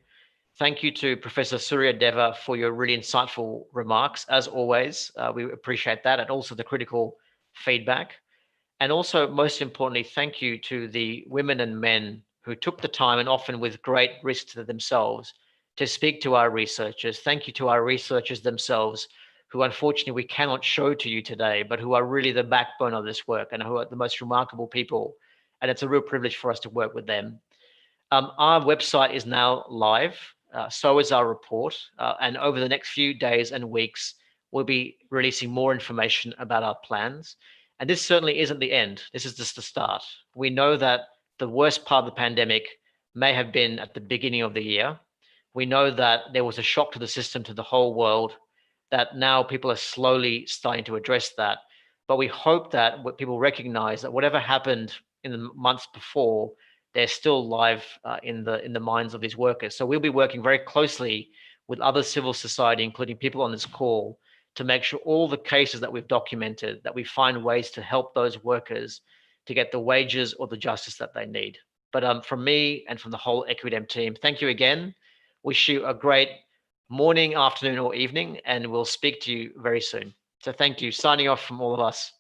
Thank you to Professor Surya Deva for your really insightful remarks. As always, we appreciate that, and also the critical feedback. And also, most importantly, thank you to the women and men who took the time, and often with great risk to themselves, to speak to our researchers. Thank you to our researchers themselves, who unfortunately we cannot show to you today, but who are really the backbone of this work and who are the most remarkable people. And it's a real privilege for us to work with them. Our website is now live, so is our report. And over the next few days and weeks, we'll be releasing more information about our plans. And this certainly isn't the end. This is just the start. We know that the worst part of the pandemic may have been at the beginning of the year. We know that there was a shock to the system, to the whole world, that now people are slowly starting to address that. But we hope that people recognize that whatever happened in the months before, they're still live in the minds of these workers. So we'll be working very closely with other civil society, including people on this call, to make sure all the cases that we've documented, that we find ways to help those workers to get the wages or the justice that they need. But from me and from the whole Equidem team, thank you again. Wish you a great morning, afternoon, or evening, and we'll speak to you very soon. So thank you. Signing off from all of us.